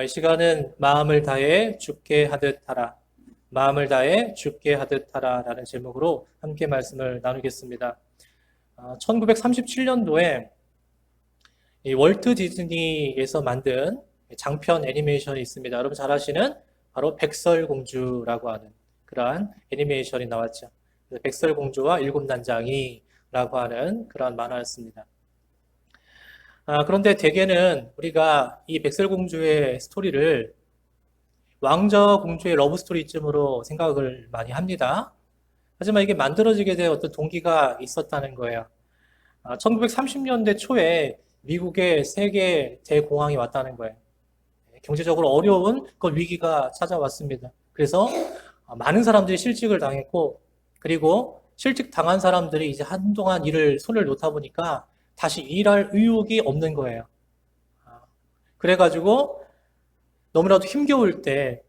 이 시간은 마음을 다해 죽게 하듯 하라. 마음을 다해 죽게 하듯 하라 라는 제목으로 함께 말씀을 나누겠습니다. 1937년도에 이 월트 디즈니에서 만든 장편 애니메이션이 있습니다. 여러분 잘 아시는 바로 백설공주라고 하는 그러한 애니메이션이 나왔죠. 백설공주와 일곱 난장이라고 하는 그러한 만화였습니다. 그런데 대개는 우리가 이 백설공주의 스토리를 왕자와 공주의 러브스토리쯤으로 생각을 많이 합니다. 하지만 이게 만들어지게 된 어떤 동기가 있었다는 거예요. 1930년대 초에 미국에 세계 대공황이 왔다는 거예요. 경제적으로 어려운 그 위기가 찾아왔습니다. 그래서 많은 사람들이 실직을 당했고, 그리고 실직 당한 사람들이 이제 한동안 일을 손을 놓다 보니까 다시 일할 의욕이 없는 거예요. 그래가지고 너무나도 힘겨울 때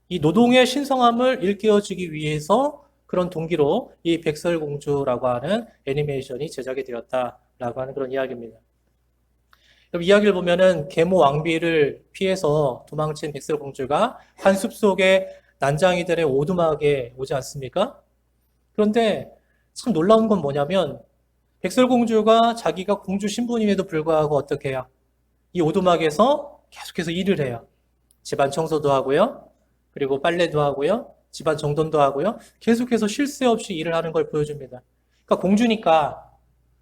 이 노동의 신성함을 일깨워주기 위해서 그런 동기로 이 백설공주라고 하는 애니메이션이 제작이 되었다라고 하는 그런 이야기입니다. 그럼 이야기를 보면은 계모 왕비를 피해서 도망친 백설공주가 한 숲속에 난장이들의 오두막에 오지 않습니까? 그런데 참 놀라운 건 뭐냐면 백설공주가 자기가 공주 신분임에도 불구하고 어떻게 해요? 이 오두막에서 계속해서 일을 해요. 집안 청소도 하고요. 그리고 빨래도 하고요. 집안 정돈도 하고요. 계속해서 쉴 새 없이 일을 하는 걸 보여줍니다. 그러니까 공주니까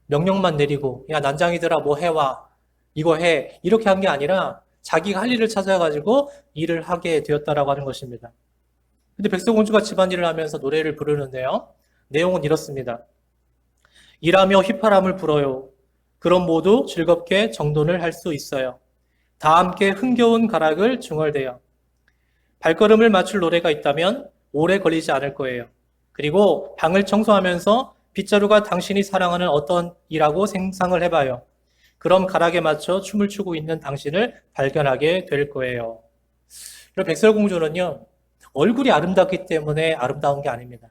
명령만 내리고 야 난장이들아 뭐 해와 이거 해 이렇게 한 게 아니라 자기가 할 일을 찾아가지고 일을 하게 되었다라고 하는 것입니다. 근데 백설공주가 집안일을 하면서 노래를 부르는데요. 내용은 이렇습니다. 일하며 휘파람을 불어요. 그럼 모두 즐겁게 정돈을 할 수 있어요. 다 함께 흥겨운 가락을 중얼대요. 발걸음을 맞출 노래가 있다면 오래 걸리지 않을 거예요. 그리고 방을 청소하면서 빗자루가 당신이 사랑하는 어떤 이라고 생상을 해봐요. 그럼 가락에 맞춰 춤을 추고 있는 당신을 발견하게 될 거예요. 그리고 백설공주는요, 얼굴이 아름답기 때문에 아름다운 게 아닙니다.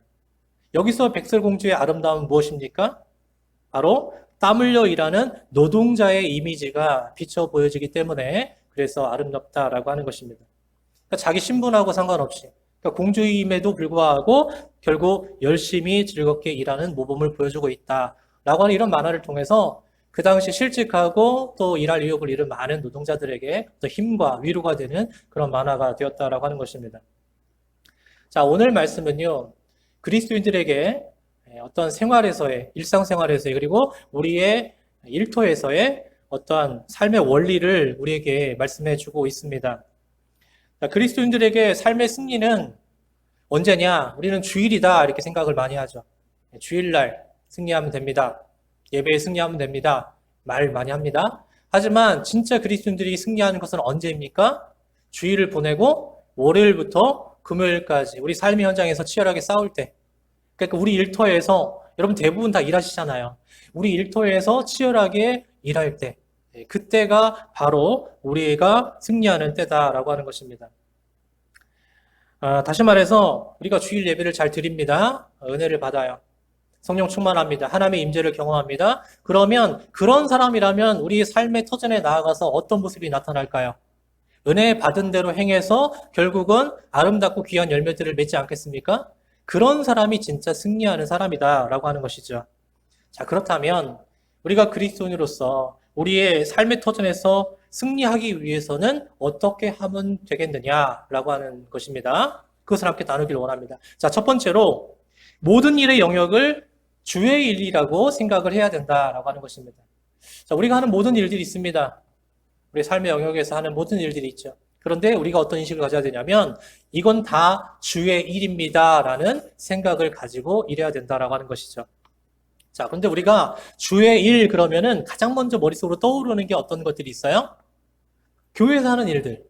여기서 백설공주의 아름다움은 무엇입니까? 바로 땀 흘려 일하는 노동자의 이미지가 비쳐 보여지기 때문에 그래서 아름답다라고 하는 것입니다. 그러니까 자기 신분하고 상관없이 그러니까 공주임에도 불구하고 결국 열심히 즐겁게 일하는 모범을 보여주고 있다라고 하는 이런 만화를 통해서 그 당시 실직하고 또 일할 의욕을 잃은 많은 노동자들에게 또 힘과 위로가 되는 그런 만화가 되었다라고 하는 것입니다. 자, 오늘 말씀은요, 그리스도인들에게 어떤 생활에서의, 일상생활에서의, 그리고 우리의 일터에서의 어떠한 삶의 원리를 우리에게 말씀해 주고 있습니다. 그리스도인들에게 삶의 승리는 언제냐? 우리는 주일이다 이렇게 생각을 많이 하죠. 주일날 승리하면 됩니다. 예배에 승리하면 됩니다. 말 많이 합니다. 하지만 진짜 그리스도인들이 승리하는 것은 언제입니까? 주일을 보내고 월요일부터 금요일까지 우리 삶의 현장에서 치열하게 싸울 때, 그러니까 우리 일터에서 여러분 대부분 다 일하시잖아요. 우리 일터에서 치열하게 일할 때, 그때가 바로 우리가 승리하는 때다라고 하는 것입니다. 다시 말해서 우리가 주일 예배를 잘 드립니다. 은혜를 받아요. 성령 충만합니다. 하나님의 임재를 경험합니다. 그러면 그런 사람이라면 우리 삶의 터전에 나아가서 어떤 모습이 나타날까요? 은혜 받은 대로 행해서 결국은 아름답고 귀한 열매들을 맺지 않겠습니까? 그런 사람이 진짜 승리하는 사람이다라고 하는 것이죠. 자, 그렇다면 우리가 그리스도인으로서 우리의 삶의 터전에서 승리하기 위해서는 어떻게 하면 되겠느냐라고 하는 것입니다. 그것을 함께 나누길 원합니다. 자, 첫 번째로 모든 일의 영역을 주의 일이라고 생각을 해야 된다라고 하는 것입니다. 자, 우리가 하는 모든 일들이 있습니다. 우리 삶의 영역에서 하는 모든 일들이 있죠. 그런데 우리가 어떤 인식을 가져야 되냐면 이건 다 주의 일입니다라는 생각을 가지고 일해야 된다라고 하는 것이죠. 자, 그런데 우리가 주의 일 그러면은 가장 먼저 머릿속으로 떠오르는 게 어떤 것들이 있어요? 교회에서 하는 일들.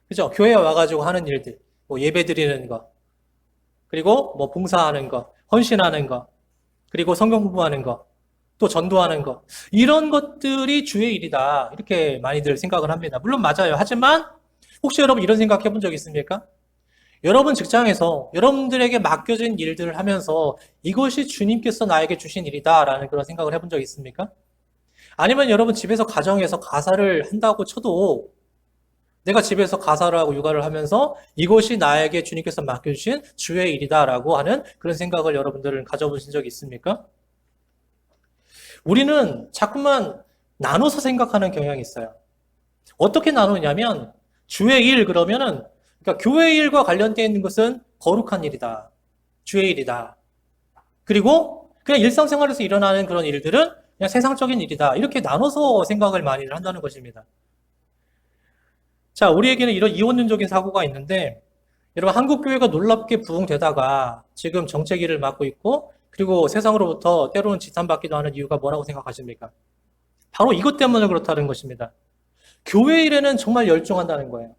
그죠? 교회에 와가지고 하는 일들. 뭐 예배 드리는 거. 그리고 뭐 봉사하는 거. 헌신하는 거. 그리고 성경 공부하는 거. 또 전도하는 거. 이런 것들이 주의 일이다. 이렇게 많이들 생각을 합니다. 물론 맞아요. 하지만 혹시 여러분 이런 생각 해본 적 있습니까? 여러분 직장에서 여러분들에게 맡겨진 일들을 하면서 이것이 주님께서 나에게 주신 일이다라는 그런 생각을 해본 적 있습니까? 아니면 여러분 집에서 가정에서 가사를 한다고 쳐도 내가 집에서 가사를 하고 육아를 하면서 이것이 나에게 주님께서 맡겨주신 주의 일이다라고 하는 그런 생각을 여러분들은 가져보신 적이 있습니까? 우리는 자꾸만 나눠서 생각하는 경향이 있어요. 어떻게 나누냐면 주의 일 그러면은 그러니까 교회 일과 관련되어 있는 것은 거룩한 일이다. 주의 일이다. 그리고 그냥 일상생활에서 일어나는 그런 일들은 그냥 세상적인 일이다. 이렇게 나눠서 생각을 많이 한다는 것입니다. 자, 우리에게는 이런 이원론적인 사고가 있는데 여러분 한국 교회가 놀랍게 부흥되다가 지금 정체기를 맞고 있고 그리고 세상으로부터 때로는 지탄받기도 하는 이유가 뭐라고 생각하십니까? 바로 이것 때문에 그렇다는 것입니다. 교회 일에는 정말 열중한다는 거예요.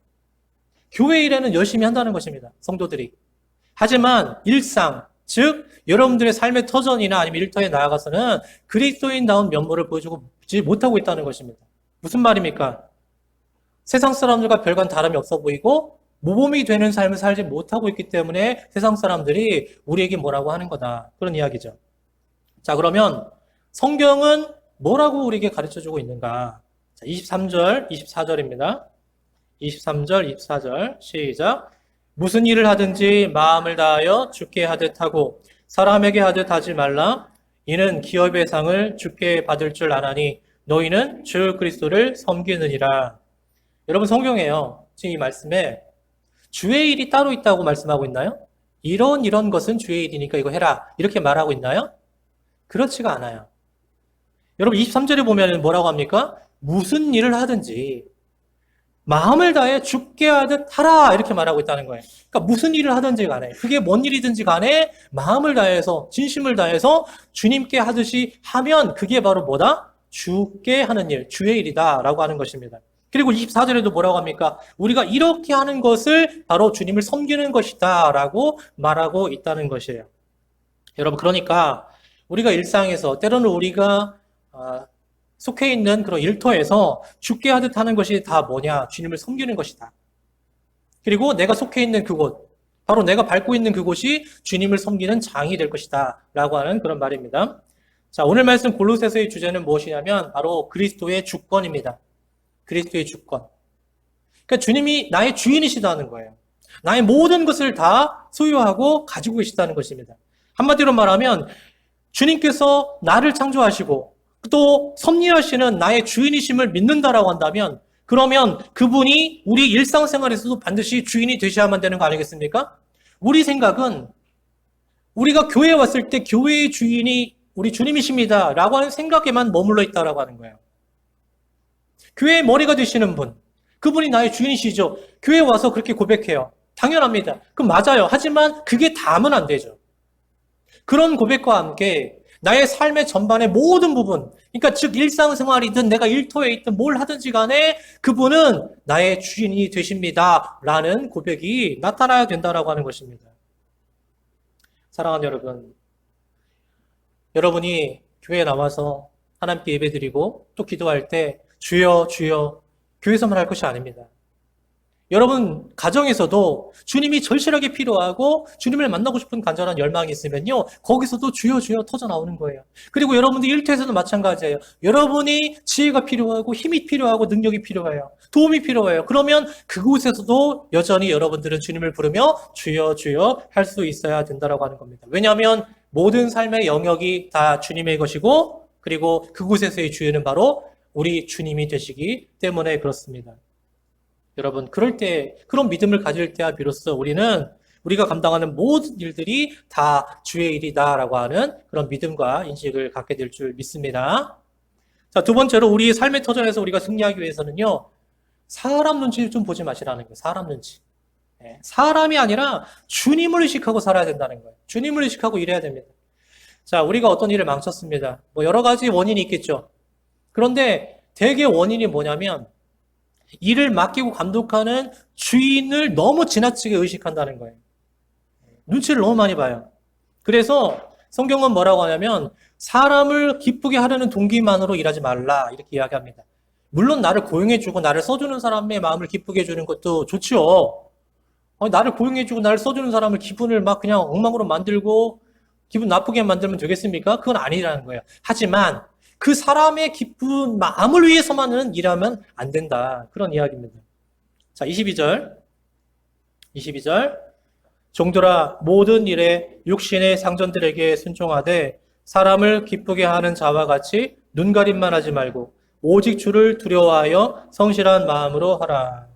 교회 일에는 열심히 한다는 것입니다. 성도들이. 하지만 일상, 즉 여러분들의 삶의 터전이나 아니면 일터에 나아가서는 그리스도인다운 면모를 보여주지 못하고 있다는 것입니다. 무슨 말입니까? 세상 사람들과 별반 다름이 없어 보이고 모범이 되는 삶을 살지 못하고 있기 때문에 세상 사람들이 우리에게 뭐라고 하는 거다. 그런 이야기죠. 자, 그러면 성경은 뭐라고 우리에게 가르쳐주고 있는가? 자, 23절, 24절입니다. 23절, 24절 시작. 무슨 일을 하든지 마음을 다하여 주께 하듯 하고 사람에게 하듯 하지 말라. 이는 기업의 상을 주께 받을 줄 아나니 너희는 주 그리스도를 섬기느니라. 여러분 성경에요. 지금 이 말씀에 주의 일이 따로 있다고 말씀하고 있나요? 이런 것은 주의 일이니까 이거 해라. 이렇게 말하고 있나요? 그렇지가 않아요. 여러분 23절에 보면 뭐라고 합니까? 무슨 일을 하든지 마음을 다해 주께 하듯 하라 이렇게 말하고 있다는 거예요. 그러니까 무슨 일을 하든지 간에 그게 뭔 일이든지 간에 마음을 다해서 진심을 다해서 주님께 하듯이 하면 그게 바로 뭐다? 주께 하는 일, 주의 일이다 라고 하는 것입니다. 그리고 24절에도 뭐라고 합니까? 우리가 이렇게 하는 것을 바로 주님을 섬기는 것이다 라고 말하고 있다는 것이에요. 여러분 그러니까 우리가 일상에서 때로는 우리가 속해 있는 그런 일터에서 주께 하듯 하는 것이 다 뭐냐? 주님을 섬기는 것이다. 그리고 내가 속해 있는 그곳, 바로 내가 밟고 있는 그곳이 주님을 섬기는 장이 될 것이다 라고 하는 그런 말입니다. 자, 오늘 말씀 골로새서의 주제는 무엇이냐면 바로 그리스도의 주권입니다. 그리스도의 주권. 그러니까 주님이 나의 주인이시다는 거예요. 나의 모든 것을 다 소유하고 가지고 계시다는 것입니다. 한마디로 말하면 주님께서 나를 창조하시고 또 섭리하시는 나의 주인이심을 믿는다라고 한다면 그러면 그분이 우리 일상생활에서도 반드시 주인이 되셔야만 되는 거 아니겠습니까? 우리 생각은 우리가 교회에 왔을 때 교회의 주인이 우리 주님이십니다 라고 하는 생각에만 머물러 있다라고 하는 거예요. 교회의 머리가 되시는 분, 그분이 나의 주인이시죠. 교회에 와서 그렇게 고백해요. 당연합니다. 그럼 맞아요. 하지만 그게 다면 안 되죠. 그런 고백과 함께 나의 삶의 전반의 모든 부분, 그러니까 즉 일상생활이든 내가 일터에 있든 뭘 하든지 간에 그분은 나의 주인이 되십니다 라는 고백이 나타나야 된다라고 하는 것입니다. 사랑하는 여러분, 여러분이 교회에 나와서 하나님께 예배드리고 또 기도할 때 주여 주여 교회에서만 할 것이 아닙니다. 여러분 가정에서도 주님이 절실하게 필요하고 주님을 만나고 싶은 간절한 열망이 있으면요 거기서도 주여 주여 터져 나오는 거예요. 그리고 여러분들 일터에서도 마찬가지예요. 여러분이 지혜가 필요하고 힘이 필요하고 능력이 필요해요. 도움이 필요해요. 그러면 그곳에서도 여전히 여러분들은 주님을 부르며 주여 주여 할 수 있어야 된다라고 하는 겁니다. 왜냐하면 모든 삶의 영역이 다 주님의 것이고 그리고 그곳에서의 주인은 바로 우리 주님이 되시기 때문에 그렇습니다. 여러분, 그럴 때, 그런 믿음을 가질 때야 비로소 우리가 감당하는 모든 일들이 다 주의 일이다라고 하는 그런 믿음과 인식을 갖게 될 줄 믿습니다. 자, 두 번째로 우리 삶의 터전에서 우리가 승리하기 위해서는요, 사람 눈치를 좀 보지 마시라는 거예요. 사람 눈치. 네, 사람이 아니라 주님을 의식하고 살아야 된다는 거예요. 주님을 의식하고 일해야 됩니다. 자, 우리가 어떤 일을 망쳤습니다. 뭐 여러 가지 원인이 있겠죠. 그런데 대개 원인이 뭐냐면 일을 맡기고 감독하는 주인을 너무 지나치게 의식한다는 거예요. 눈치를 너무 많이 봐요. 그래서 성경은 뭐라고 하냐면 사람을 기쁘게 하려는 동기만으로 일하지 말라 이렇게 이야기합니다. 물론 나를 고용해주고 나를 써주는 사람의 마음을 기쁘게 해주는 것도 좋죠. 나를 고용해주고 나를 써주는 사람을 기분을 막 그냥 엉망으로 만들고 기분 나쁘게 만들면 되겠습니까? 그건 아니라는 거예요. 하지만 그 사람의 기쁜 마음을 위해서만은 일하면 안 된다. 그런 이야기입니다. 자, 22절. 종들아 모든 일에 육신의 상전들에게 순종하되 사람을 기쁘게 하는 자와 같이 눈가림만 하지 말고 오직 주를 두려워하여 성실한 마음으로 하라.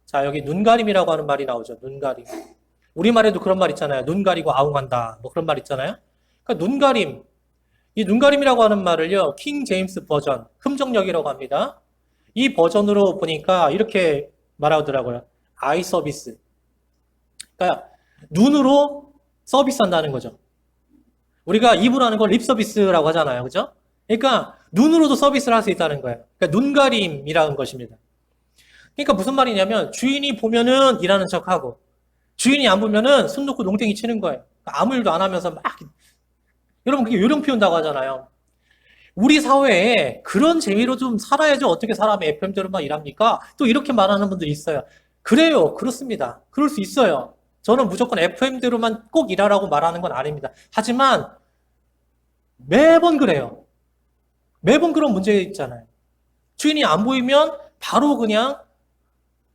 자, 여기 눈가림이라고 하는 말이 나오죠. 눈가림. 우리말에도 그런 말 있잖아요. 눈 가리고 아웅한다. 뭐 그런 말 있잖아요. 그러니까 눈가림. 이 눈가림이라고 하는 말을요. 킹 제임스 버전, 흠정역이라고 합니다. 이 버전으로 보니까 이렇게 말하더라고요. 아이 서비스. 그러니까 눈으로 서비스한다는 거죠. 우리가 입으로 하는 걸 립 서비스라고 하잖아요. 그죠? 그러니까 눈으로도 서비스를 할 수 있다는 거예요. 그러니까 눈가림이라는 것입니다. 그러니까 무슨 말이냐면 주인이 보면은 일하는 척하고 주인이 안 보면은 손 놓고 농땡이 치는 거예요. 그러니까 아무 일도 안 하면서 막 여러분 그게 요령 피운다고 하잖아요. 우리 사회에 그런 재미로 좀 살아야지 어떻게 사람이 FM대로만 일합니까? 또 이렇게 말하는 분들이 있어요. 그래요. 그렇습니다. 그럴 수 있어요. 저는 무조건 FM대로만 꼭 일하라고 말하는 건 아닙니다. 하지만 매번 그래요. 매번 그런 문제 있잖아요. 주인이 안 보이면 바로 그냥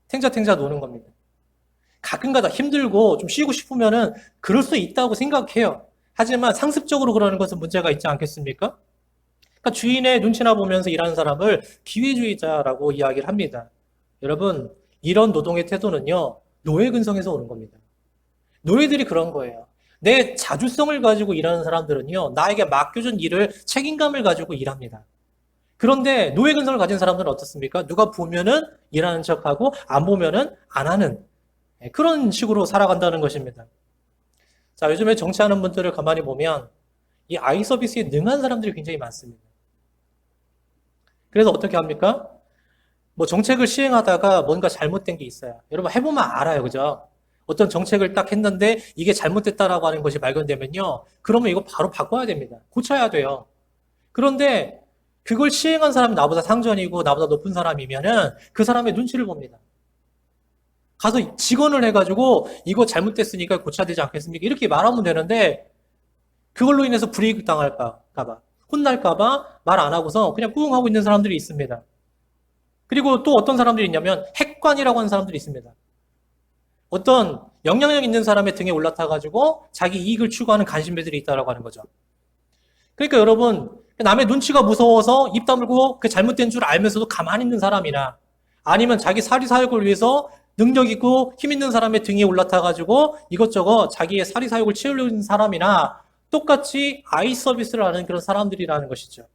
탱자탱자 노는 겁니다. 가끔가다 힘들고 좀 쉬고 싶으면은 그럴 수 있다고 생각해요. 하지만 상습적으로 그러는 것은 문제가 있지 않겠습니까? 그러니까 주인의 눈치나 보면서 일하는 사람을 기회주의자라고 이야기를 합니다. 여러분, 이런 노동의 태도는요, 노예 근성에서 오는 겁니다. 노예들이 그런 거예요. 내 자주성을 가지고 일하는 사람들은요, 나에게 맡겨준 일을 책임감을 가지고 일합니다. 그런데 노예 근성을 가진 사람들은 어떻습니까? 누가 보면은 일하는 척하고 안 보면은 안 하는 그런 식으로 살아간다는 것입니다. 자, 요즘에 정치하는 분들을 가만히 보면 이 아이 서비스에 능한 사람들이 굉장히 많습니다. 그래서 어떻게 합니까? 뭐 정책을 시행하다가 뭔가 잘못된 게 있어요. 여러분 해보면 알아요. 그죠? 어떤 정책을 딱 했는데 이게 잘못됐다라고 하는 것이 발견되면요. 그러면 이거 바로 바꿔야 됩니다. 고쳐야 돼요. 그런데 그걸 시행한 사람이 나보다 상전이고 나보다 높은 사람이면은 그 사람의 눈치를 봅니다. 가서 직언을 해가지고 이거 잘못됐으니까 고쳐야 되지 않겠습니까? 이렇게 말하면 되는데 그걸로 인해서 불이익 당할까봐 혼날까봐 말 안 하고서 그냥 꿍 하고 있는 사람들이 있습니다. 그리고 또 어떤 사람들이 있냐면 핵관이라고 하는 사람들이 있습니다. 어떤 영향력 있는 사람의 등에 올라타가지고 자기 이익을 추구하는 간신배들이 있다라고 하는 거죠. 그러니까 여러분 남의 눈치가 무서워서 입 다물고 그 잘못된 줄 알면서도 가만히 있는 사람이나 아니면 자기 사리사욕을 위해서 능력 있고 힘 있는 사람의 등에 올라타가지고 이것저것 자기의 사리사욕을 채우려는 사람이나 똑같이 아이 서비스를 하는 그런 사람들이라는 것이죠.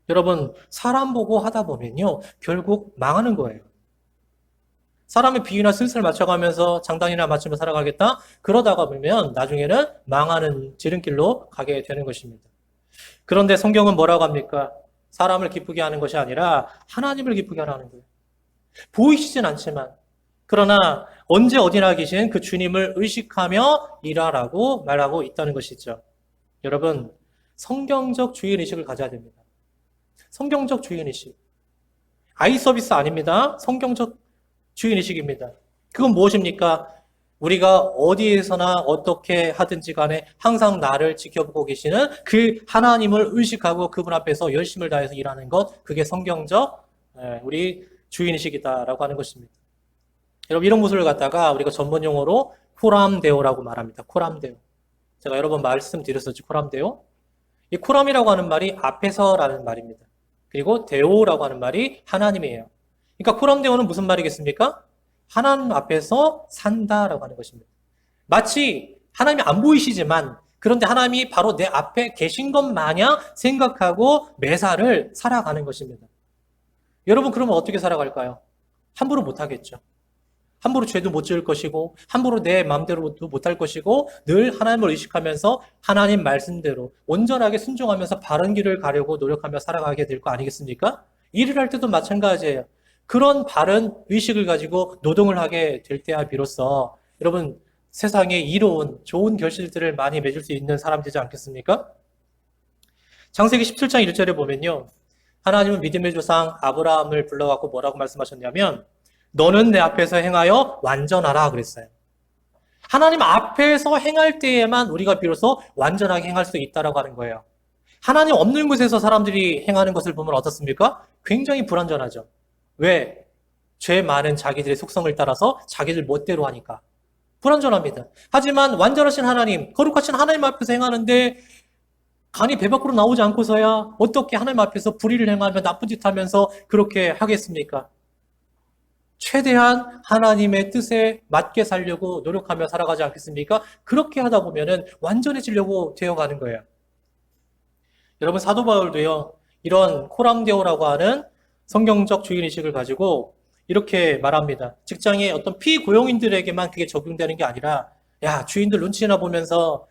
여러분 사람 보고 하다 보면요 결국 망하는 거예요. 사람의 비위나 슬슬 맞춰가면서 장단이나 맞추며 살아가겠다? 그러다가 보면 나중에는 망하는 지름길로 가게 되는 것입니다. 그런데 성경은 뭐라고 합니까? 사람을 기쁘게 하는 것이 아니라 하나님을 기쁘게 하라는 거예요. 보이시진 않지만 그러나 언제 어디나 계신 그 주님을 의식하며 일하라고 말하고 있다는 것이죠. 여러분 성경적 주인의식을 가져야 됩니다. 성경적 주인의식. 아이 서비스 아닙니다. 성경적 주인의식입니다. 그건 무엇입니까? 우리가 어디에서나 어떻게 하든지 간에 항상 나를 지켜보고 계시는 그 하나님을 의식하고 그분 앞에서 열심을 다해서 일하는 것, 그게 성경적 우리 주인의식이다라고 하는 것입니다. 여러분 이런 모습을 갖다가 우리가 전문 용어로 코람데오라고 말합니다. 코람데오. 제가 여러 번 말씀드렸었죠. 코람데오. 이 코람이라고 하는 말이 앞에서라는 말입니다. 그리고 데오라고 하는 말이 하나님이에요. 그러니까 코람데오는 무슨 말이겠습니까? 하나님 앞에서 산다라고 하는 것입니다. 마치 하나님이 안 보이시지만 그런데 하나님이 바로 내 앞에 계신 것 마냥 생각하고 매사를 살아가는 것입니다. 여러분 그러면 어떻게 살아갈까요? 함부로 못하겠죠. 함부로 죄도 못 지을 것이고 함부로 내 마음대로도 못할 것이고 늘 하나님을 의식하면서 하나님 말씀대로 온전하게 순종하면서 바른 길을 가려고 노력하며 살아가게 될 거 아니겠습니까? 일을 할 때도 마찬가지예요. 그런 바른 의식을 가지고 노동을 하게 될 때야 비로소 여러분 세상에 이로운 좋은 결실들을 많이 맺을 수 있는 사람 되지 않겠습니까? 창세기 17장 1절에 보면요. 하나님은 믿음의 조상 아브라함을 불러갖고 뭐라고 말씀하셨냐면 너는 내 앞에서 행하여 완전하라 그랬어요. 하나님 앞에서 행할 때에만 우리가 비로소 완전하게 행할 수 있다라고 하는 거예요. 하나님 없는 곳에서 사람들이 행하는 것을 보면 어떻습니까? 굉장히 불완전하죠. 왜? 죄 많은 자기들의 속성을 따라서 자기들 멋대로 하니까. 불완전합니다. 하지만 완전하신 하나님, 거룩하신 하나님 앞에서 행하는데 간이 배 밖으로 나오지 않고서야 어떻게 하나님 앞에서 불의를 행하며 나쁜 짓 하면서 그렇게 하겠습니까? 최대한 하나님의 뜻에 맞게 살려고 노력하며 살아가지 않겠습니까? 그렇게 하다 보면은 완전해지려고 되어가는 거예요. 여러분, 사도 바울도요, 이런 코람데오라고 하는 성경적 주인의식을 가지고 이렇게 말합니다. 직장에 어떤 피고용인들에게만 그게 적용되는 게 아니라, 야, 주인들 눈치나 보면서,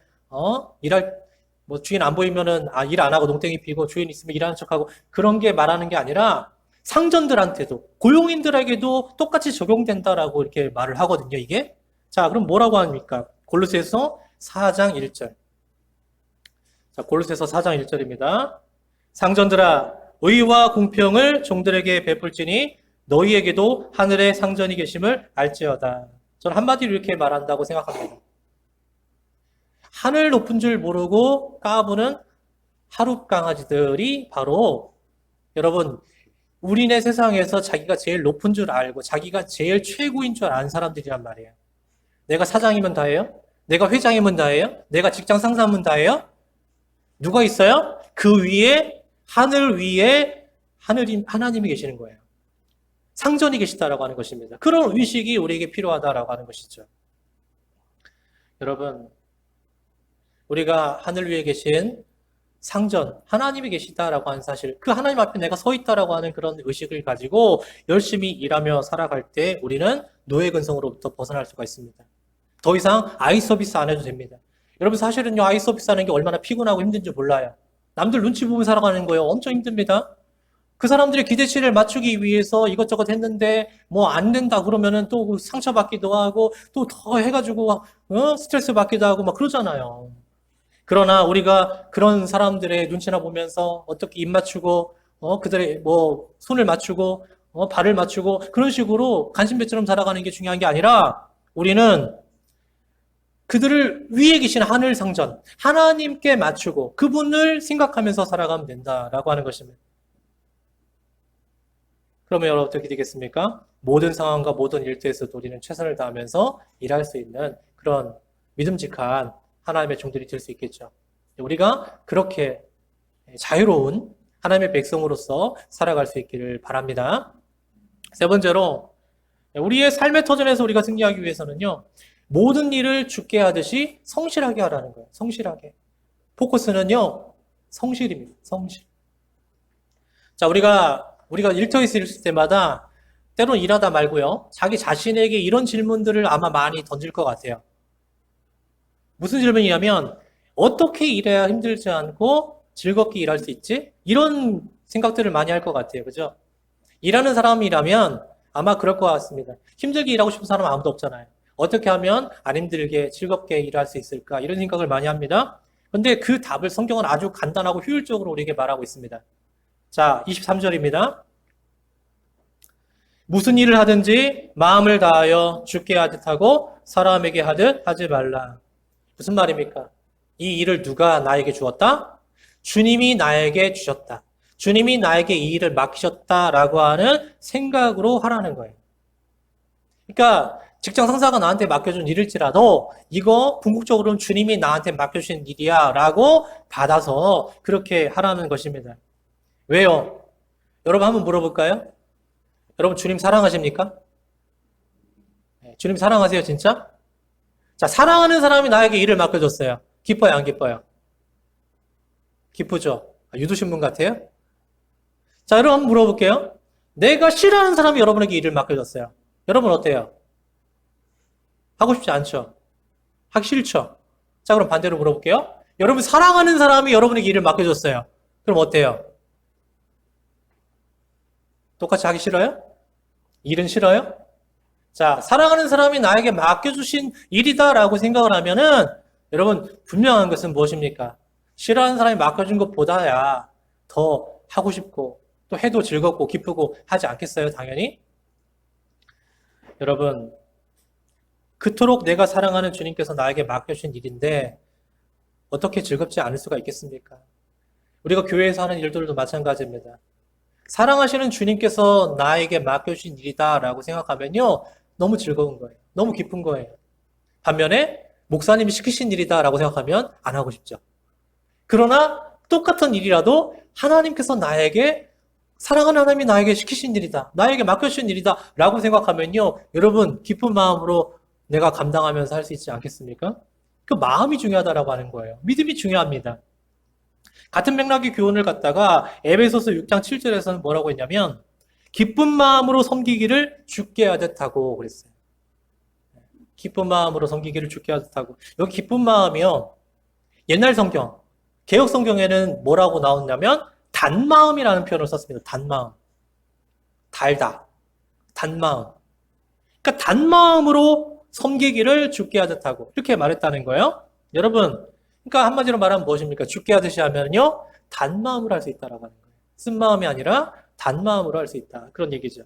주인 안 보이면은, 일 안 하고 농땡이 피고, 주인 있으면 일하는 척하고, 그런 게 말하는 게 아니라, 상전들한테도, 고용인들에게도 똑같이 적용된다라고 이렇게 말을 하거든요, 이게. 자, 그럼 뭐라고 합니까? 골로새서 4장 1절. 자, 골로새서 4장 1절입니다. 상전들아, 의와 공평을 종들에게 베풀지니 너희에게도 하늘에 상전이 계심을 알지어다. 저는 한마디로 이렇게 말한다고 생각합니다. 하늘 높은 줄 모르고 까부는 하룻 강아지들이 바로 여러분 우리네 세상에서 자기가 제일 높은 줄 알고 자기가 제일 최고인 줄 아는 사람들이란 말이에요. 내가 사장이면 다예요? 내가 회장이면 다예요? 내가 직장 상사면 다예요? 누가 있어요? 그 위에 하늘 위에 하나님이 계시는 거예요. 상전이 계시다라고 하는 것입니다. 그런 의식이 우리에게 필요하다라고 하는 것이죠. 여러분, 우리가 하늘 위에 계신 상전, 하나님이 계시다라고 하는 사실, 그 하나님 앞에 내가 서 있다라고 하는 그런 의식을 가지고 열심히 일하며 살아갈 때 우리는 노예 근성으로부터 벗어날 수가 있습니다. 더 이상 아이 서비스 안 해도 됩니다. 여러분 사실은요, 아이 서비스 하는 게 얼마나 피곤하고 힘든지 몰라요. 남들 눈치 보며 살아가는 거예요. 엄청 힘듭니다. 그 사람들의 기대치를 맞추기 위해서 이것저것 했는데 뭐 안 된다 그러면은 또 상처받기도 하고 또 더 해가지고 스트레스 받기도 하고 막 그러잖아요. 그러나 우리가 그런 사람들의 눈치나 보면서 어떻게 입 맞추고 그들의 뭐 손을 맞추고 발을 맞추고 그런 식으로 간신배처럼 살아가는 게 중요한 게 아니라 우리는 그들을 위에 계신 하늘 상전 하나님께 맞추고 그분을 생각하면서 살아가면 된다라고 하는 것입니다. 그러면 여러분 어떻게 되겠습니까? 모든 상황과 모든 일터에서도 우리는 최선을 다하면서 일할 수 있는 그런 믿음직한 하나님의 종들이 될 수 있겠죠. 우리가 그렇게 자유로운 하나님의 백성으로서 살아갈 수 있기를 바랍니다. 세 번째로 우리의 삶의 터전에서 우리가 승리하기 위해서는요. 모든 일을 주께 하듯이 성실하게 하라는 거예요. 성실하게. 포커스는요. 성실입니다. 성실. 자, 우리가 일터에 있을 때마다 때론 일하다 말고요. 자기 자신에게 이런 질문들을 아마 많이 던질 것 같아요. 무슨 질문이냐면 어떻게 일해야 힘들지 않고 즐겁게 일할 수 있지? 이런 생각들을 많이 할 것 같아요. 그죠? 일하는 사람이라면 아마 그럴 것 같습니다. 힘들게 일하고 싶은 사람은 아무도 없잖아요. 어떻게 하면 안 힘들게 즐겁게 일할 수 있을까? 이런 생각을 많이 합니다. 근데 그 답을 성경은 아주 간단하고 효율적으로 우리에게 말하고 있습니다. 자, 23절입니다. 무슨 일을 하든지 마음을 다하여 주께 하듯 하고 사람에게 하듯 하지 말라. 무슨 말입니까? 이 일을 누가 나에게 주었다? 주님이 나에게 주셨다. 주님이 나에게 이 일을 맡기셨다라고 하는 생각으로 하라는 거예요. 그러니까 직장 상사가 나한테 맡겨준 일일지라도 이거 궁극적으로는 주님이 나한테 맡겨주신 일이야 라고 받아서 그렇게 하라는 것입니다. 왜요? 여러분 한번 물어볼까요? 여러분 주님 사랑하십니까? 주님 사랑하세요 진짜? 자, 사랑하는 사람이 나에게 일을 맡겨줬어요. 기뻐요 안 기뻐요? 기쁘죠? 유두신 분 같아요? 자, 여러분 한번 물어볼게요. 내가 싫어하는 사람이 여러분에게 일을 맡겨줬어요. 여러분 어때요? 하고 싶지 않죠? 하기 싫죠? 자, 그럼 반대로 물어볼게요. 여러분 사랑하는 사람이 여러분에게 일을 맡겨줬어요. 그럼 어때요? 똑같이 하기 싫어요? 일은 싫어요? 자, 사랑하는 사람이 나에게 맡겨주신 일이다라고 생각을 하면은 여러분 분명한 것은 무엇입니까? 싫어하는 사람이 맡겨준 것보다야 더 하고 싶고 또 해도 즐겁고 기쁘고 하지 않겠어요? 당연히. 여러분 그토록 내가 사랑하는 주님께서 나에게 맡겨주신 일인데 어떻게 즐겁지 않을 수가 있겠습니까? 우리가 교회에서 하는 일들도 마찬가지입니다. 사랑하시는 주님께서 나에게 맡겨주신 일이다라고 생각하면요. 너무 즐거운 거예요. 너무 기쁜 거예요. 반면에 목사님이 시키신 일이다라고 생각하면 안 하고 싶죠. 그러나 똑같은 일이라도 하나님께서 나에게 사랑하는 하나님이 나에게 시키신 일이다. 나에게 맡겨주신 일이다. 라고 생각하면요. 여러분 기쁜 마음으로 내가 감당하면서 할 수 있지 않겠습니까? 그 마음이 중요하다라고 하는 거예요. 믿음이 중요합니다. 같은 맥락의 교훈을 갖다가 에베소서 6장 7절에서는 뭐라고 했냐면 기쁜 마음으로 섬기기를 주께 하듯 하고 그랬어요. 기쁜 마음으로 섬기기를 주께 하듯 하고. 여기 기쁜 마음이요. 옛날 성경, 개역 성경에는 뭐라고 나오냐면 단마음이라는 표현을 썼습니다. 단마음. 달다. 단마음. 그러니까 단마음으로 섬기기를 주께 하듯 하고 이렇게 말했다는 거예요. 여러분, 그러니까 한마디로 말하면 무엇입니까? 주께 하듯이 하면요. 단마음으로 할 수 있다라고 하는 거예요. 쓴 마음이 아니라 단마음으로 할 수 있다. 그런 얘기죠.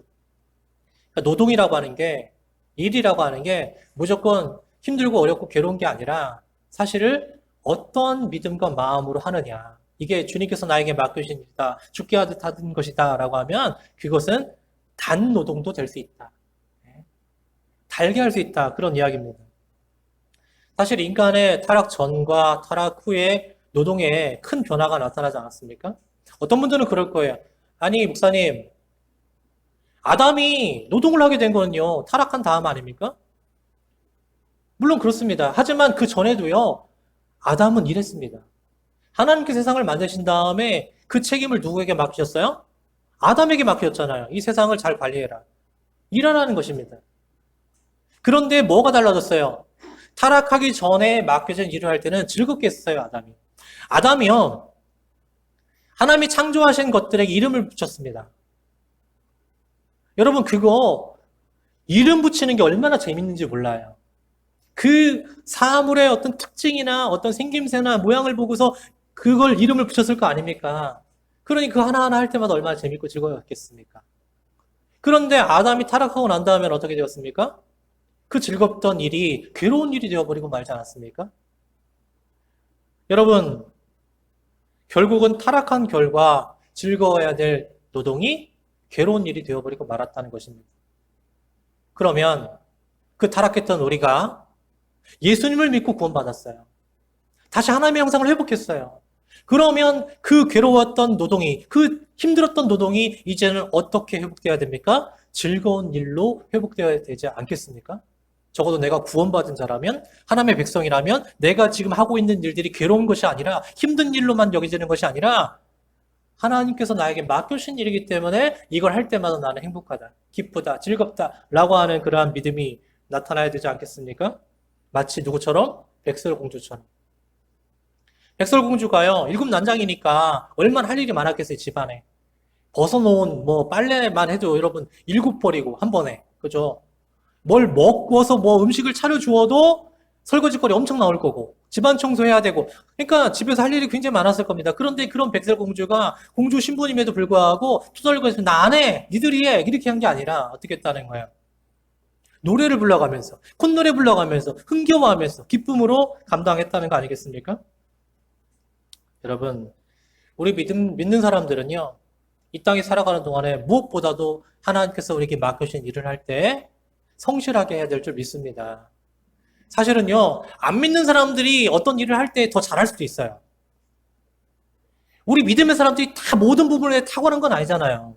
그러니까 노동이라고 하는 게, 일이라고 하는 게 무조건 힘들고 어렵고 괴로운 게 아니라 사실을 어떤 믿음과 마음으로 하느냐. 이게 주님께서 나에게 맡겨주신 일이다. 주께 하듯 하는 것이다. 라고 하면 그것은 단 노동도 될 수 있다. 달게 할 수 있다. 그런 이야기입니다. 사실 인간의 타락 전과 타락 후에 노동에 큰 변화가 나타나지 않았습니까? 어떤 분들은 그럴 거예요. 아니, 목사님, 아담이 노동을 하게 된 거는요, 타락한 다음 아닙니까? 물론 그렇습니다. 하지만 그 전에도요, 아담은 일했습니다. 하나님께 세상을 만드신 다음에 그 책임을 누구에게 맡기셨어요? 아담에게 맡겼잖아요. 이 세상을 잘 관리해라. 일하라는 것입니다. 그런데 뭐가 달라졌어요? 타락하기 전에 맡겨진 일을 할 때는 즐겁게 했어요, 아담이. 아담이요, 하나님이 창조하신 것들에게 이름을 붙였습니다. 여러분, 그거 이름 붙이는 게 얼마나 재밌는지 몰라요. 그 사물의 어떤 특징이나 어떤 생김새나 모양을 보고서 그걸 이름을 붙였을 거 아닙니까? 그러니 그 하나하나 할 때마다 얼마나 재밌고 즐거웠겠습니까? 그런데 아담이 타락하고 난 다음엔 어떻게 되었습니까? 그 즐겁던 일이 괴로운 일이 되어버리고 말지 않았습니까? 여러분, 결국은 타락한 결과 즐거워야 될 노동이 괴로운 일이 되어버리고 말았다는 것입니다. 그러면 그 타락했던 우리가 예수님을 믿고 구원받았어요. 다시 하나님의 형상을 회복했어요. 그러면 그 괴로웠던 노동이, 그 힘들었던 노동이 이제는 어떻게 회복되어야 됩니까? 즐거운 일로 회복되어야 되지 않겠습니까? 적어도 내가 구원받은 자라면, 하나님의 백성이라면 내가 지금 하고 있는 일들이 괴로운 것이 아니라 힘든 일로만 여겨지는 것이 아니라 하나님께서 나에게 맡겨주신 일이기 때문에 이걸 할 때마다 나는 행복하다, 기쁘다, 즐겁다 라고 하는 그러한 믿음이 나타나야 되지 않겠습니까? 마치 누구처럼? 백설공주처럼. 백설공주가요, 일곱 난장이니까 얼마나 할 일이 많았겠어요, 집안에. 벗어놓은 빨래만 해도 여러분 일곱 벌이고 한 번에, 그죠? 뭘 먹고서 음식을 차려주어도 설거지거리 엄청 나올 거고 집안 청소해야 되고, 그러니까 집에서 할 일이 굉장히 많았을 겁니다. 그런데 그런 백설공주가 공주 신부님에도 불구하고 투덜거리면서 나 안 해, 니들이 해, 이렇게 한 게 아니라 어떻게 했다는 거예요? 노래를 불러가면서, 콧노래 불러가면서, 흥겨워하면서 기쁨으로 감당했다는 거 아니겠습니까? 여러분, 우리 믿는 사람들은요, 이 땅에 살아가는 동안에 무엇보다도 하나님께서 우리에게 맡겨주신 일을 할 때 성실하게 해야 될 줄 믿습니다. 사실은요, 안 믿는 사람들이 어떤 일을 할 때 더 잘할 수도 있어요. 우리 믿음의 사람들이 다 모든 부분에 탁월한 건 아니잖아요.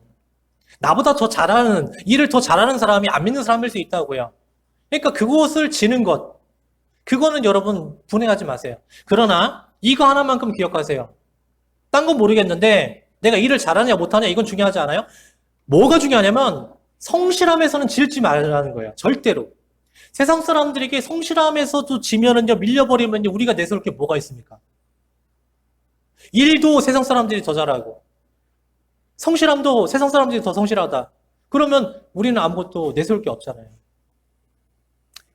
나보다 더 잘하는, 일을 더 잘하는 사람이 안 믿는 사람일 수 있다고요. 그러니까 그것을 지는 것, 그거는 여러분 분해하지 마세요. 그러나 이거 하나만큼 기억하세요. 딴 건 모르겠는데 내가 일을 잘하냐 못하냐 이건 중요하지 않아요? 뭐가 중요하냐면 성실함에서는 질지 말라는 거예요. 절대로. 세상 사람들에게 성실함에서도 지면은요, 밀려버리면요, 우리가 내세울 게 뭐가 있습니까? 일도 세상 사람들이 더 잘하고 성실함도 세상 사람들이 더 성실하다. 그러면 우리는 아무것도 내세울 게 없잖아요.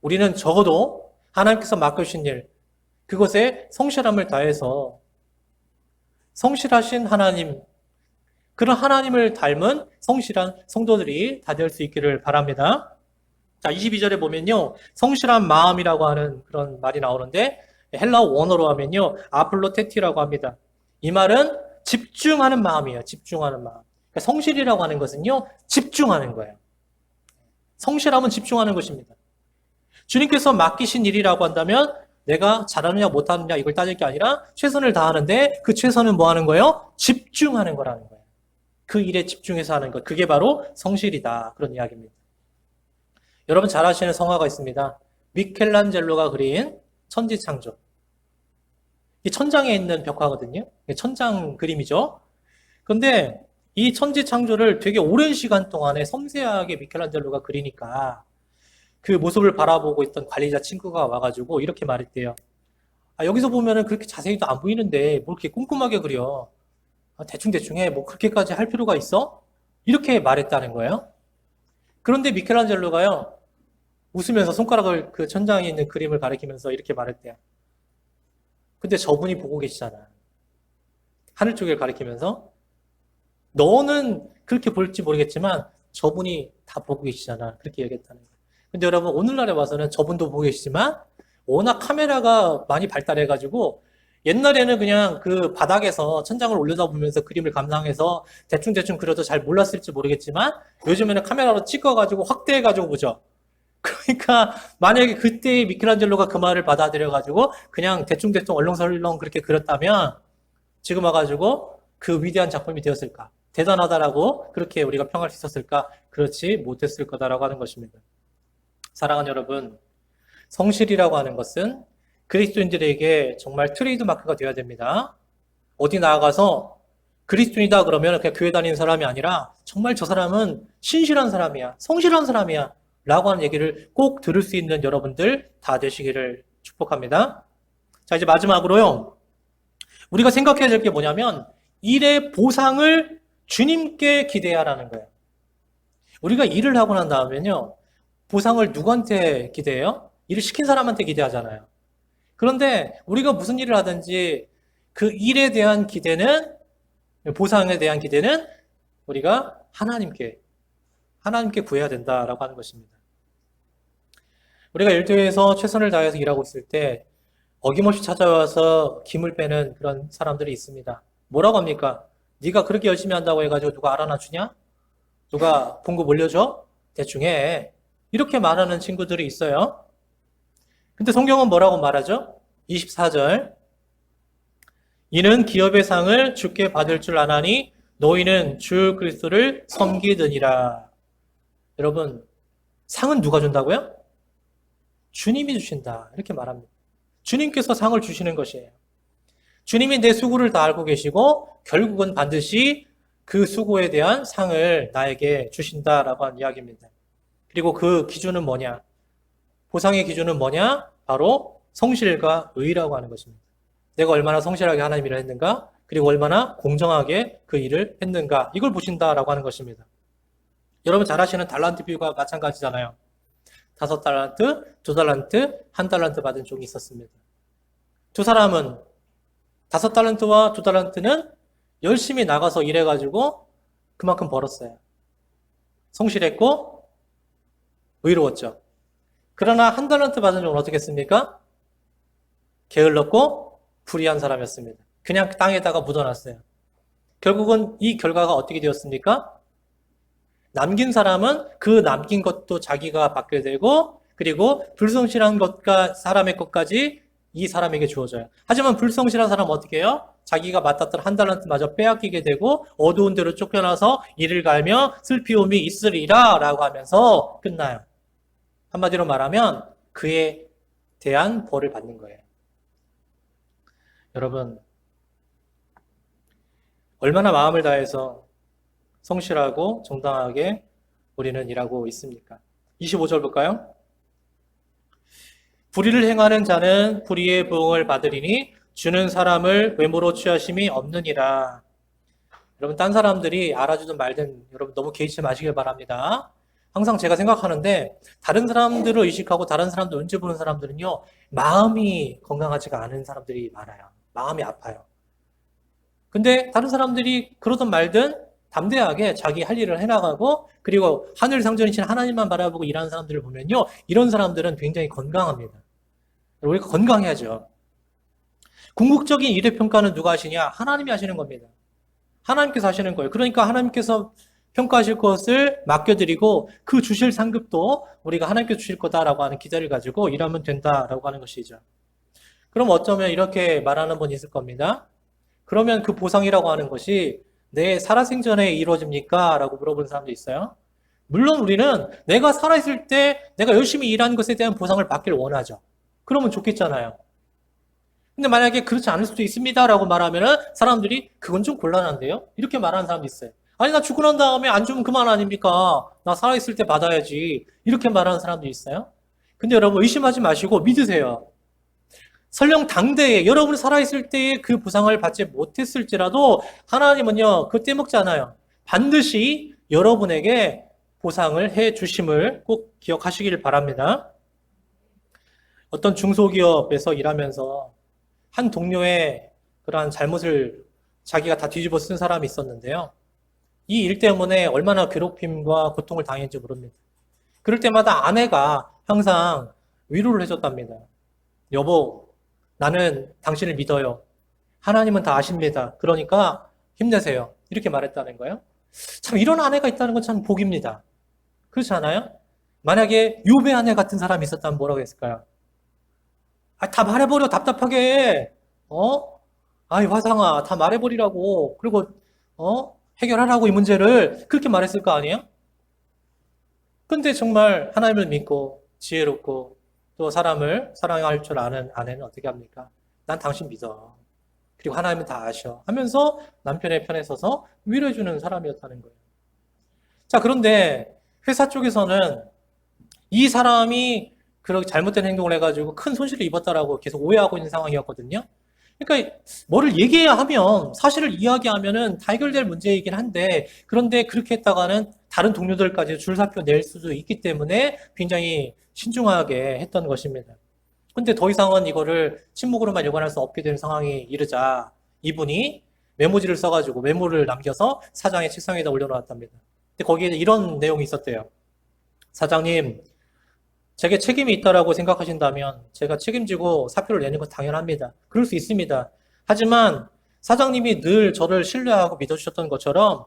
우리는 적어도 하나님께서 맡겨주신 일, 그것에 성실함을 다해서 성실하신 하나님, 그런 하나님을 닮은 성실한 성도들이 다 될 수 있기를 바랍니다. 자, 22절에 보면요, 성실한 마음이라고 하는 그런 말이 나오는데 헬라어 원어로 하면요, 아플로테티라고 합니다. 이 말은 집중하는 마음이에요. 집중하는 마음. 그러니까 성실이라고 하는 것은요, 집중하는 거예요. 성실하면 집중하는 것입니다. 주님께서 맡기신 일이라고 한다면 내가 잘하느냐 못하느냐 이걸 따질 게 아니라 최선을 다하는데 그 최선은 뭐 하는 거예요? 집중하는 거라는 거예요. 그 일에 집중해서 하는 것. 그게 바로 성실이다. 그런 이야기입니다. 여러분 잘 아시는 성화가 있습니다. 미켈란젤로가 그린 천지창조. 이 천장에 있는 벽화거든요. 천장 그림이죠. 그런데 이 천지창조를 되게 오랜 시간 동안에 섬세하게 미켈란젤로가 그리니까 그 모습을 바라보고 있던 관리자 친구가 와가지고 이렇게 말했대요. 여기서 보면은 그렇게 자세히도 안 보이는데 뭘 이렇게 꼼꼼하게 그려. 대충대충 해. 뭐 그렇게까지 할 필요가 있어? 이렇게 말했다는 거예요. 그런데 미켈란젤로가요, 웃으면서 손가락을 그 천장에 있는 그림을 가리키면서 이렇게 말했대요. 근데 저분이 보고 계시잖아. 하늘 쪽을 가리키면서. 너는 그렇게 볼지 모르겠지만 저분이 다 보고 계시잖아. 그렇게 얘기했다는 거예요. 근데 여러분 오늘날에 와서는 저분도 보고 계시지만 워낙 카메라가 많이 발달해가지고 옛날에는 그냥 그 바닥에서 천장을 올려다보면서 그림을 감상해서 대충대충 그려도 잘 몰랐을지 모르겠지만 요즘에는 카메라로 찍어가지고 확대해가지고 보죠. 그러니까 만약에 그때 미켈란젤로가 그 말을 받아들여가지고 그냥 대충대충 얼렁설렁 그렇게 그렸다면 지금 와가지고 그 위대한 작품이 되었을까? 대단하다라고 그렇게 우리가 평할 수 있었을까? 그렇지 못했을 거다라고 하는 것입니다. 사랑하는 여러분, 성실이라고 하는 것은 그리스도인들에게 정말 트레이드 마크가 되어야 됩니다. 어디 나아가서 그리스도인이다 그러면 그냥 교회 다니는 사람이 아니라 정말 저 사람은 신실한 사람이야, 성실한 사람이야 라고 하는 얘기를 꼭 들을 수 있는 여러분들 다 되시기를 축복합니다. 자, 이제 마지막으로요. 우리가 생각해야 될 게 뭐냐면 일의 보상을 주님께 기대하라는 거예요. 우리가 일을 하고 난 다음에는요. 보상을 누구한테 기대해요? 일을 시킨 사람한테 기대하잖아요. 그런데 우리가 무슨 일을 하든지 그 일에 대한 기대는, 보상에 대한 기대는 우리가 하나님께 구해야 된다라고 하는 것입니다. 우리가 일터에서 최선을 다해서 일하고 있을 때 어김없이 찾아와서 김을 빼는 그런 사람들이 있습니다. 뭐라고 합니까? 네가 그렇게 열심히 한다고 해가지고 누가 알아나 주냐? 누가 봉급 올려줘? 대충 해. 이렇게 말하는 친구들이 있어요. 근데 성경은 뭐라고 말하죠? 24절. 이는 기업의 상을 주께 받을 줄 아나니 너희는 주 그리스도를 섬기느니라. 여러분, 상은 누가 준다고요? 주님이 주신다. 이렇게 말합니다. 주님께서 상을 주시는 것이에요. 주님이 내 수고를 다 알고 계시고 결국은 반드시 그 수고에 대한 상을 나에게 주신다라고 하는 이야기입니다. 그리고 그 기준은 뭐냐? 보상의 기준은 뭐냐? 바로 성실과 의라고 하는 것입니다. 내가 얼마나 성실하게 하나님 일을 했는가? 그리고 얼마나 공정하게 그 일을 했는가? 이걸 보신다라고 하는 것입니다. 여러분 잘 아시는 달란트 비유가 마찬가지잖아요. 5달란트, 2달란트, 1달란트 받은 종이 있었습니다. 두 사람은 5달란트와 2달란트는 열심히 나가서 일해가지고 그만큼 벌었어요. 성실했고 의로웠죠. 그러나 1달란트 받은 종은 어떻게 했습니까? 게을렀고 불의한 사람이었습니다. 그냥 땅에다가 묻어놨어요. 결국은 이 결과가 어떻게 되었습니까? 남긴 사람은 그 남긴 것도 자기가 받게 되고 그리고 불성실한 것과 사람의 것까지 이 사람에게 주어져요. 하지만 불성실한 사람은 어떻게 해요? 자기가 맡았던 1달란트마저 빼앗기게 되고 어두운 데로 쫓겨나서 이를 갈며 슬피움이 있으리라 라고 하면서 끝나요. 한마디로 말하면 그에 대한 벌을 받는 거예요. 여러분, 얼마나 마음을 다해서 성실하고 정당하게 우리는 일하고 있습니까? 25절 볼까요? 불의를 행하는 자는 불의의 보응을 받으리니 주는 사람을 외모로 취하심이 없느니라. 여러분, 딴 사람들이 알아주든 말든 여러분 너무 개의치 마시길 바랍니다. 항상 제가 생각하는데 다른 사람들을 의식하고 다른 사람들 눈치 보는 사람들은요, 마음이 건강하지가 않은 사람들이 많아요. 마음이 아파요. 근데 다른 사람들이 그러든 말든 담대하게 자기 할 일을 해나가고 그리고 하늘 상전이신 하나님만 바라보고 일하는 사람들을 보면요, 이런 사람들은 굉장히 건강합니다. 우리가 건강해야죠. 궁극적인 일의 평가는 누가 하시냐? 하나님이 하시는 겁니다. 하나님께서 하시는 거예요. 그러니까 하나님께서 평가하실 것을 맡겨드리고 그 주실 상급도 우리가 하나님께서 주실 거다라고 하는 기대를 가지고 일하면 된다라고 하는 것이죠. 그럼 어쩌면 이렇게 말하는 분이 있을 겁니다. 그러면 그 보상이라고 하는 것이 내 살아생전에 이루어집니까? 라고 물어보는 사람도 있어요. 물론 우리는 내가 살아있을 때 내가 열심히 일한 것에 대한 보상을 받기를 원하죠. 그러면 좋겠잖아요. 근데 만약에 그렇지 않을 수도 있습니다라고 말하면은 사람들이 그건 좀 곤란한데요? 이렇게 말하는 사람도 있어요. 아니, 나 죽고 난 다음에 안 주면 그만 아닙니까? 나 살아있을 때 받아야지. 이렇게 말하는 사람도 있어요. 근데 여러분 의심하지 마시고 믿으세요. 설령 당대에 여러분이 살아있을 때에 그 보상을 받지 못했을지라도 하나님은요, 그거 떼먹지 않아요. 반드시 여러분에게 보상을 해 주심을 꼭 기억하시길 바랍니다. 어떤 중소기업에서 일하면서 한 동료의 그러한 잘못을 자기가 다 뒤집어 쓴 사람이 있었는데요. 이 일 때문에 얼마나 괴롭힘과 고통을 당했는지 모릅니다. 그럴 때마다 아내가 항상 위로를 해줬답니다. 여보, 나는 당신을 믿어요. 하나님은 다 아십니다. 그러니까 힘내세요. 이렇게 말했다는 거예요. 참 이런 아내가 있다는 건 참 복입니다. 그렇지 않아요? 만약에 욥의 아내 같은 사람이 있었다면 뭐라고 했을까요? 아, 다 말해버려, 답답하게. 아이, 화상아, 다 말해버리라고. 그리고, 해결하라고 이 문제를 그렇게 말했을 거 아니에요? 근데 정말 하나님을 믿고, 지혜롭고, 또 사람을 사랑할 줄 아는 아내는 어떻게 합니까? 난 당신 믿어. 그리고 하나님은 다 아셔. 하면서 남편의 편에 서서 위로해주는 사람이었다는 거예요. 자, 그런데 회사 쪽에서는 이 사람이 그렇게 잘못된 행동을 해가지고 큰 손실을 입었다라고 계속 오해하고 있는 상황이었거든요. 그러니까 뭐를 얘기해야 하면 사실을 이야기하면은 다 해결될 문제이긴 한데 그런데 그렇게 했다가는 다른 동료들까지 줄사표 낼 수도 있기 때문에 굉장히 신중하게 했던 것입니다. 근데 더 이상은 이거를 침묵으로만 일관할 수 없게 되는 상황이 이르자 이분이 메모지를 써가지고 메모를 남겨서 사장의 책상에다 올려놓았답니다. 근데 거기에 이런 내용이 있었대요. 사장님, 제게 책임이 있다라고 생각하신다면 제가 책임지고 사표를 내는 건 당연합니다. 그럴 수 있습니다. 하지만 사장님이 늘 저를 신뢰하고 믿어주셨던 것처럼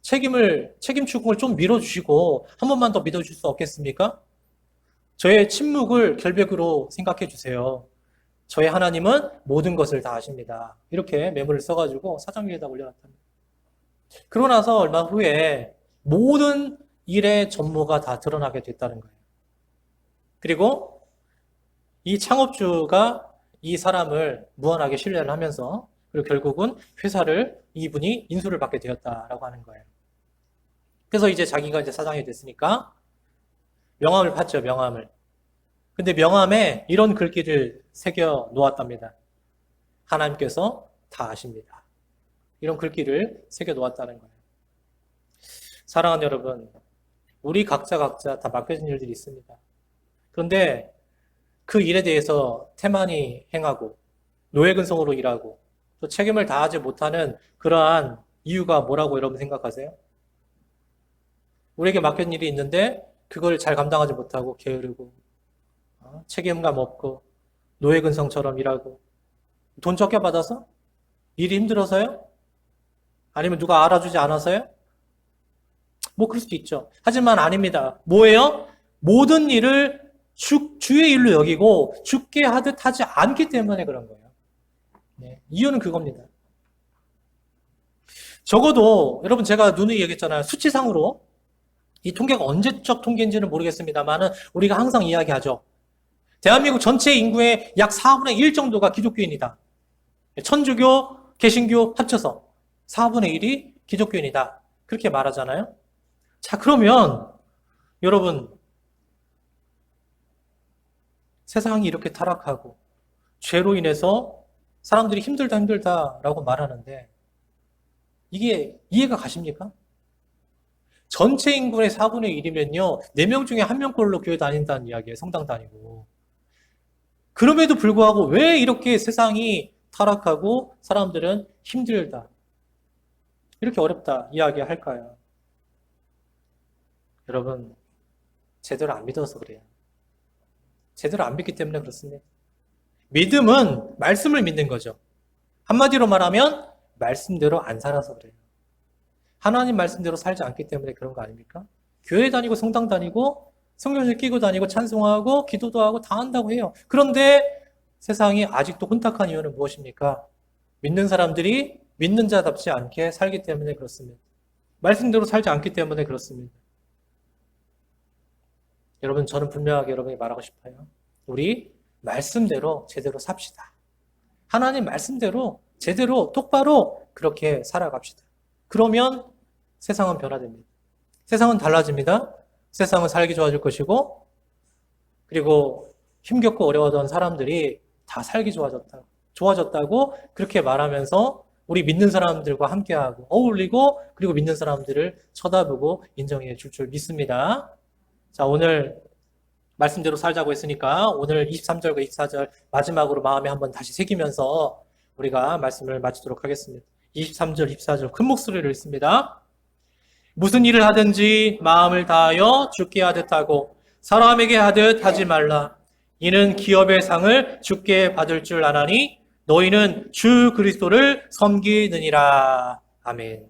책임 추궁을 좀 밀어주시고 한 번만 더 믿어주실 수 없겠습니까? 저의 침묵을 결백으로 생각해 주세요. 저의 하나님은 모든 것을 다 아십니다. 이렇게 메모를 써가지고 사장 위에다 올려놨답니다. 그러고 나서 얼마 후에 모든 일의 전모가 다 드러나게 됐다는 거예요. 그리고 이 창업주가 이 사람을 무한하게 신뢰를 하면서 그리고 결국은 회사를 이분이 인수를 받게 되었다라고 하는 거예요. 그래서 이제 자기가 이제 사장이 됐으니까 명함을 받죠, 명함을. 근데 명함에 이런 글귀를 새겨 놓았답니다. 하나님께서 다 아십니다. 이런 글귀를 새겨 놓았다는 거예요. 사랑하는 여러분, 우리 각자 다 맡겨진 일들이 있습니다. 그런데 그 일에 대해서 태만히 행하고 노예근성으로 일하고 또 책임을 다하지 못하는 그러한 이유가 뭐라고 여러분 생각하세요? 우리에게 맡겨진 일이 있는데 그걸 잘 감당하지 못하고 게으르고 책임감 없고 노예근성처럼 일하고 돈 적게 받아서? 일이 힘들어서요? 아니면 누가 알아주지 않아서요? 뭐 그럴 수도 있죠. 하지만 아닙니다. 뭐예요? 모든 일을 주의 일로 여기고 죽게 하듯 하지 않기 때문에 그런 거예요. 네, 이유는 그겁니다. 적어도 여러분 제가 누누이 얘기했잖아요. 수치상으로 이 통계가 언제적 통계인지는 모르겠습니다만은 우리가 항상 이야기하죠. 대한민국 전체 인구의 약 4분의 1 정도가 기독교인이다. 천주교, 개신교 합쳐서 4분의 1이 기독교인이다. 그렇게 말하잖아요. 자, 그러면 여러분 세상이 이렇게 타락하고 죄로 인해서 사람들이 힘들다라고 말하는데 이게 이해가 가십니까? 전체 인구의 4분의 1이면요 4명 중에 1명꼴로 교회 다닌다는 이야기예요. 성당 다니고. 그럼에도 불구하고 왜 이렇게 세상이 타락하고 사람들은 힘들다 이렇게 어렵다 이야기할까요? 여러분 제대로 안 믿어서 그래요. 제대로 안 믿기 때문에 그렇습니다. 믿음은 말씀을 믿는 거죠. 한마디로 말하면 말씀대로 안 살아서 그래요. 하나님 말씀대로 살지 않기 때문에 그런 거 아닙니까? 교회 다니고 성당 다니고 성경책 끼고 다니고 찬송하고 기도도 하고 다 한다고 해요. 그런데 세상이 아직도 혼탁한 이유는 무엇입니까? 믿는 사람들이 믿는 자답지 않게 살기 때문에 그렇습니다. 말씀대로 살지 않기 때문에 그렇습니다. 여러분, 저는 분명하게 여러분에게 말하고 싶어요. 우리 말씀대로 제대로 삽시다. 하나님 말씀대로 제대로 똑바로 그렇게 살아갑시다. 그러면 세상은 변화됩니다. 세상은 달라집니다. 세상은 살기 좋아질 것이고, 그리고 힘겹고 어려워하던 사람들이 다 살기 좋아졌다고 그렇게 말하면서 우리 믿는 사람들과 함께하고 어울리고, 그리고 믿는 사람들을 쳐다보고 인정해 줄 줄 믿습니다. 자, 오늘 말씀대로 살자고 했으니까 오늘 23절과 24절 마지막으로 마음에 한번 다시 새기면서 우리가 말씀을 마치도록 하겠습니다. 23절, 24절 큰 목소리로 읽습니다. 무슨 일을 하든지 마음을 다하여 주께 하듯 하고 사람에게 하듯 하지 말라. 이는 기업의 상을 주께 받을 줄 아나니 너희는 주 그리스도를 섬기느니라. 아멘.